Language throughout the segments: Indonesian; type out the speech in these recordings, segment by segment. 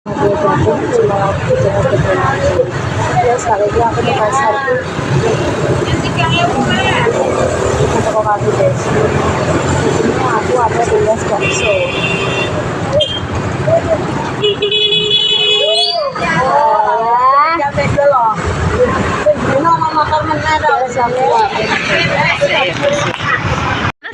Ya sekali lagi aku ke pasar tuh untuk kopi desi. Di sini aku ada tugas bakso.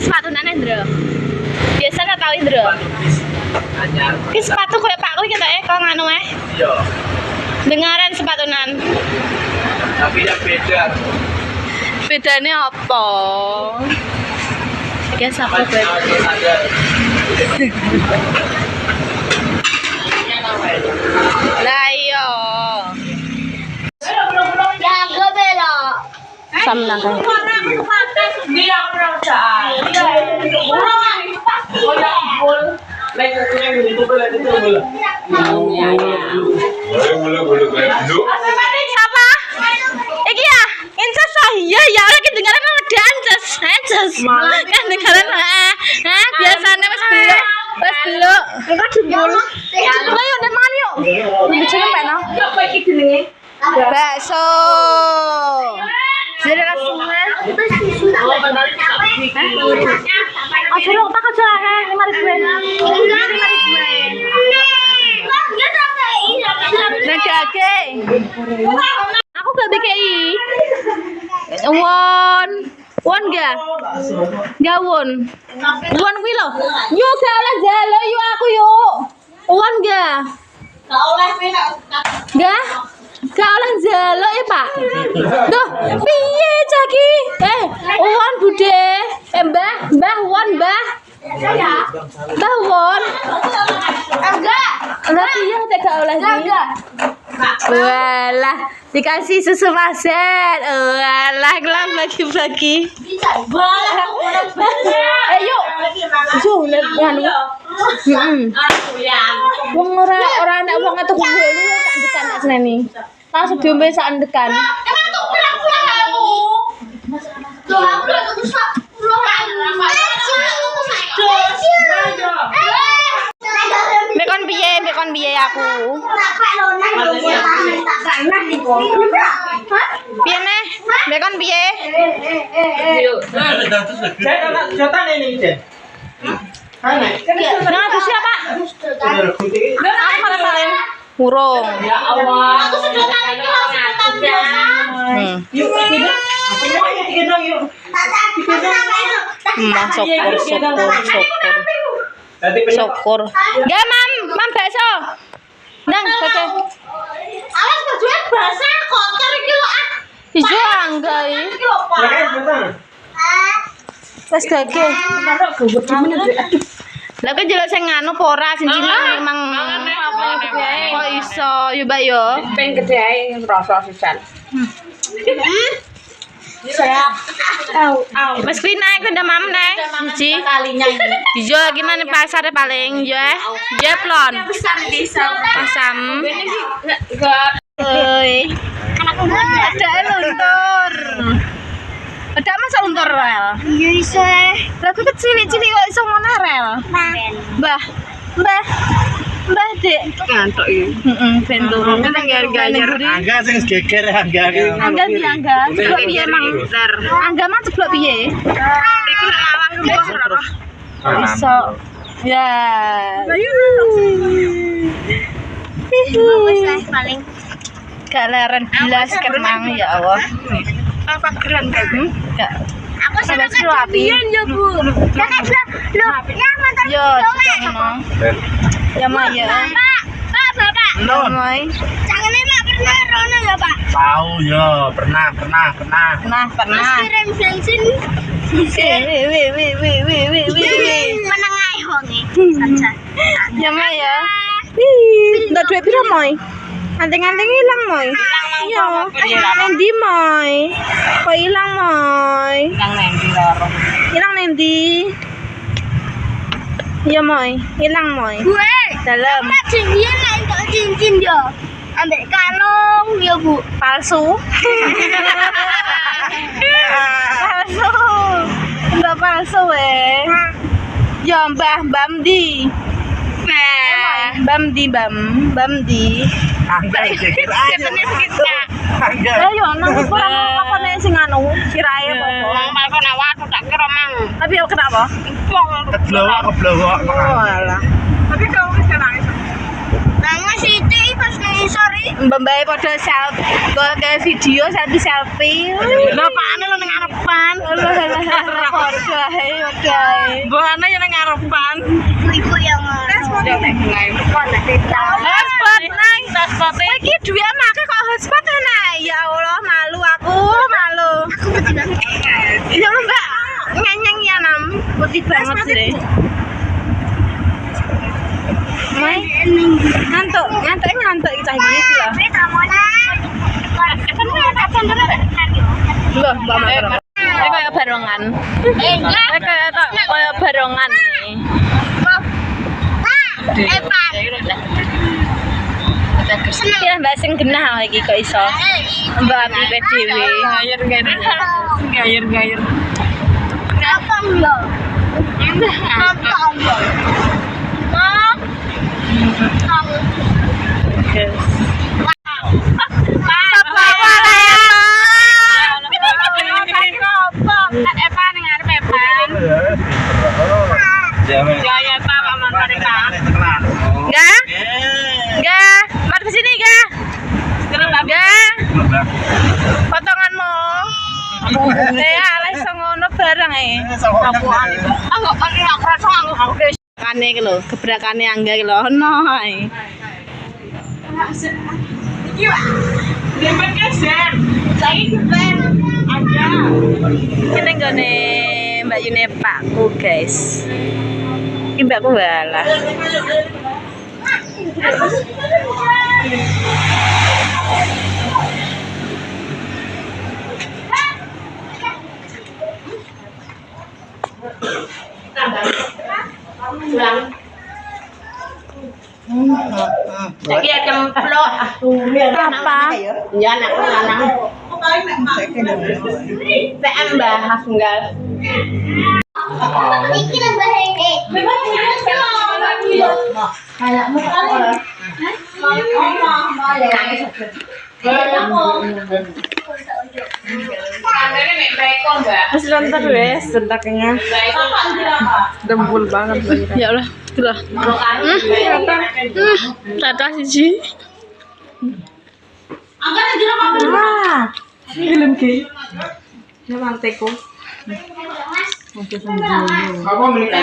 Sepatu nane Indro. Biasa nggak tahu Indro. Ki sepatu kayak Pak kowe ketoke kok nganu Iya. Dengaran sepatu nan. Tapi yang beda. Bedanya apa? Iki sepatu kowe. Lah iya. Jago belo. Sama kan. Siapa? Iki ya, incas saya ya lagi dengaran sama dances, kan dengaran biasanya mas belok. Enggak jebol. Ayo dan mangan yuk. Bicara apa no? Bakso. Jadi langsung Aduh, tak aja ya, 5.000. Nah, gage. Aku gak BKI. Won gak? Gak won. Won kuwi lho. Yuk gak oleh jalo yuk aku yuk. Won gak? Gak? Gak oleh jalo ya Pak. Duh, piye caki? Won bude. Mbah won mbah. Mbah won. Enggak. Enggak iya tidak oleh enggak. Walah, dikasih susu maset. Walah, kelam bagi-bagi. Ayo. Susu nganu. Wong ora anak wong itu kuwi tak ndekan nek seneni. Langsung diombe sak ndekan. Bekon piye aku? Piye neh? Bekon piye? Nah, itu siapa? Aku malah salin. Urung. Ya Allah. Aku sudah tarik Syukur. Gak mam bakso. Nang bakso. Awas bajunya basah kotor iki lho ah. Ijo anggai. Wes gage. Lah kok jelek sing nganu apa ora sing cilik memang kok iso yo Mbak yo. Ping gede ae rasa sisan. Saya Mas kuwi naik udah mam naik. Siji. kalinya ini. Dijual gimana pasar paling yo jeplon. Pasam. Oi. Ada luntur. Ada masa luntur rel. Iya iso. Lagu kecil-cilik kok iso ngono rel. Mbah. Dek. Ngantuk iki. Ben turun. Angga sing geger angga. Angga piye Angga? Ceblok piye mang? Angga mah ceblok piye? Iku nek lawang rumah ora. Iso. Ya. Wes lah paling. Galaran gelas kemang ya Allah. Apa keren kan? Enggak. Aku Sampai seneng seru api. kejadian ya Bu. Kakak bilang, "Loh, yang motor Yo, cono. Ya mah ya. Bapak. Ya mah. Jangan Pak pernah rono ya, Pak. Tahu ya, pernah. Nah, pernah. Kirim bensin. Menengai honge. Saja. Ya mah ya. Ndak duit pira moy? Anting-anting hilang moy. Iya. Nendi moy? Kok hilang moy? Nang nendi loro. Hilang nendi? Iya moy, hilang moy. Gue. Dalam. Pak cincin lah untuk cincin yo. Ambek kalung ya, Bu. Palsu. Palsu. Enggak palsu ya. Ya Mbah Di. Nah. Bamdi. Angga geger aja. Angga. Lah yo nang ora lakone sing anu sirahe apa. Mal kok nak watu tak kira mang. Tapi yo kenapa? Keblowok. Oh alah. Tapi kau wis nangis. Nangis itu pas sore. Mbak pada selfie, kayak video selfie. Lah pakane lo ning ngarepan. Padha ae. Mbokane yo ning ngarepan. Ibu yang Hotspot nang. Hotspot Iki duwe make kok hotspot nah. Ya Allah, malu aku, malu. Ya Allah, Mbak. Nyenyeng ya nam. Putih banget sih. Ngantuk kita gitu lah. Loh, Mbak Makro. Ini kayak barongan. Kayak barongan nih. Ya Mbak sing genah lagi kok iso. Mbak api dhewe. Gayer. Epa ning arep Epa. Ya ta paman mereka. Enggak. Mari kesini, enggak. Enggak. Potonganmu. Alah iso ngono barang e. Kane iki lho, gebrakane Angga iki lho ono ae. Iki wae. Lempet keser. Saiki keser. Aja. Kita nggone Mbak Yune Pakku, guys. Iki Mbakku walah. Saiki cemplok. Apa? Ya anak lanang. PM bahas enggak. Iki nambah ini. Kayakmu kan. Wis lontar wes, sentaknya. Dembul banget lagi. Ya Allah, itulah. Tata siji. Angkat aja apa? Film ki. Ya manteko. Apa menikah?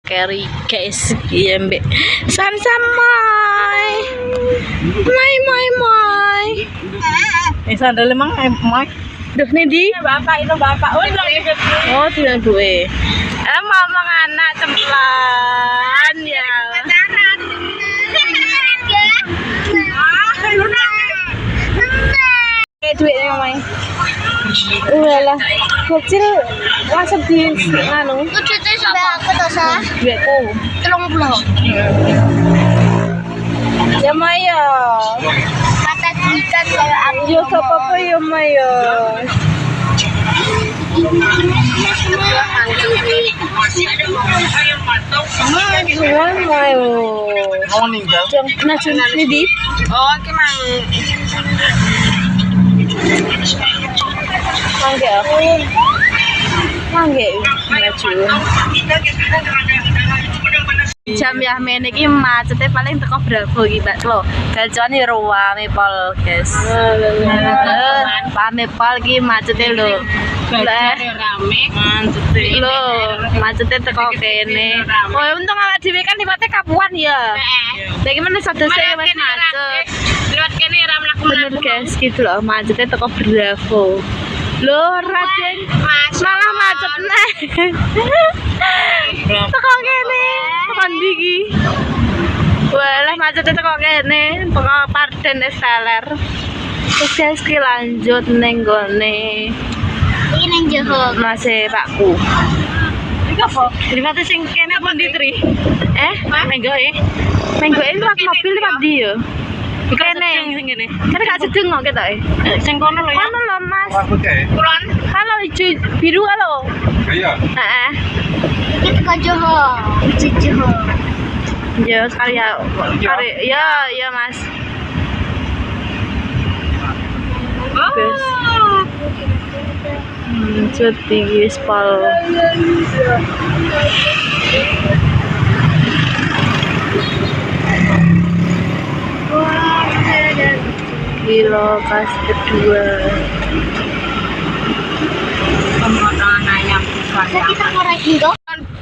Carry guys, iya mbak. Sansa mai. Sandal emang mai. Duh nih di. Bapak itu bapak. Oh tidak gue. Ngomong anak cemplan ya. Kayak duitnya ngomong. Ulah kecil langsung di anu. Lucu tuh sama aku tuh sa. Duitku. 30. Ya Maya. Mata ikan kayak aku. Yo apa ya Maya. Mau ninggal? Ini di. Oh, ki mang. Mangga. Jam ya men iki macete paling teko Bravo iki Mbak lho. Gajone ruame pol, guys. Pame pol iki macete lho. Lah Rame macete. lho, macete teko kene. Oh, untung awak dhewe kan liwate Kapuan ya. Lagi mana sadose wis macet. Lewat kene ra mlaku. Bener guys, gitu loh, macetnya teko Bravo. Loh, Raden, malah macet nih. Teko kene, teko ndi iki? Walah macetnya teko kene, teko Parden Esteller. Terus guys, ki lanjut ning gone Ini yang Johor. Masih Pakku. Iki apa? Liwate sing kene apa ndi Tri? Menggoe. Menggoe liwat mobil liwat ndi yo? Kene sing kene. Kan gak sedeng kok ketok e. Sing kono lho ya. Kono lho, Mas. Aku kayak. Kulon. Halo hijau biru halo. Iya. Heeh. Kita ke Johor. Lucu Johor. Ya karya ya Mas. Guys. Cuti spal. Di lokasi kedua. Kita korek itu.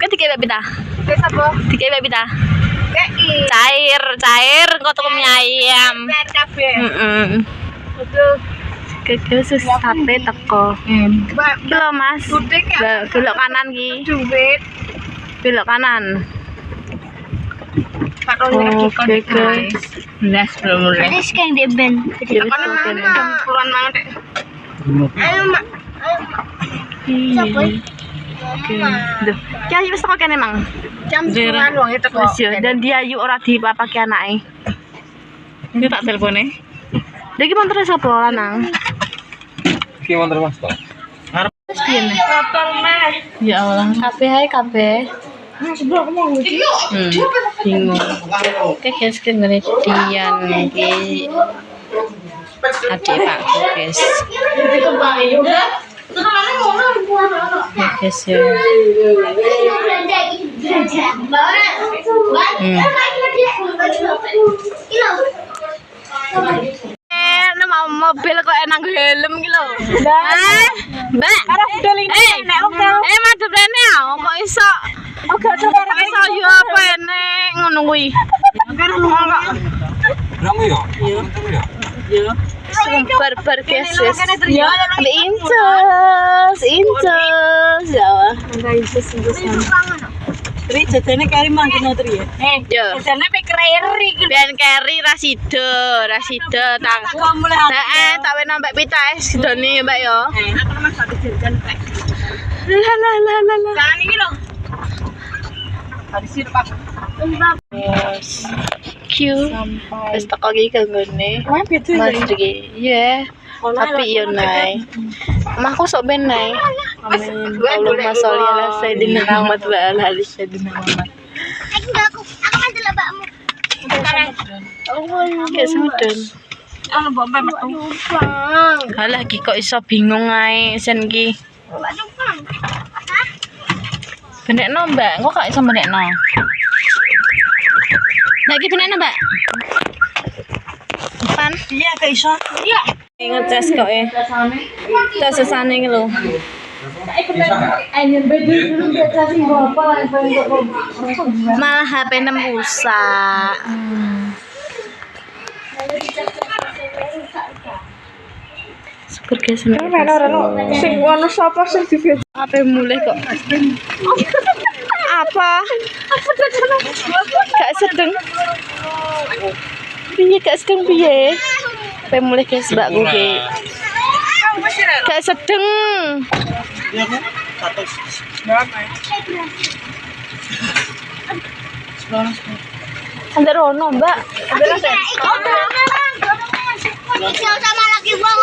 Ketika Babita. Kita apa? Tiga Babita. KI. Cair kok tuku mie ayam. Kabeh. Betul. Keke sate teko. Kilo Mas. Belok kanan ki. Duit. Belok kanan. Oke. Belas belum mulai. Ini sekarang dia ben. Ya wis kene. Puluhan mau deh. Ayo mak. Oke. Duh. Ya wis teko kene Mang. Jam 10-an wong itu kok. Wis yo dan dia yuk ora dipapake anake. Ini tak telepone. Lha iki montor sapa lanang? Ki wonten Mas to. Ya Allah, kabeh ae kabeh. Bingung. Oke guys, ngene Dian iki. Adik Pakku guys. Ya guys ya. Nama mobil kok enak helm gitu loh. Mbak. Madep rene kok iso. Kok iso yo apa enek ngono kuwi. Ramu yo? Iya. Barbar guys. Ya, incus. Ya. Tri jajane kari mangkin Tri ya. Yo. Jajane pe keri. Ben Keri Rasido tang. Heeh, tak wene mbak pita es gedone mbak yo. Aku mas satu jajan kayak. La. Jangan iki lho. Habis itu Pak. Yes. Q. Wis teko iki kanggone. Mas iki. Iya. Tapi yo nai. Mahku sok ben nai. Amin. Allahumma sholli ala sayyidina Muhammad wa ala ali sayyidina Muhammad. Aku mantel mbakmu. Kayak semedon. Anu bombe metu. Halah iki kok iso bingung ae sen iki. Benekno Mbak, kok gak iso benekno? Nek iki benekno Mbak. Pan? Iya gak iso. Iya. Ngetes kok e. Tes sesane iki lho. Malah HP-ne rusak. Super guys, Sing ono sapa sing di HP mulai kok. Apa? Gak sedeng. Piye gak sedeng piye? HP mulai guys, Mbak Gugi. Gak sedeng. Iya kan? 100. Ada rono, Mbak. Sama lagi bang.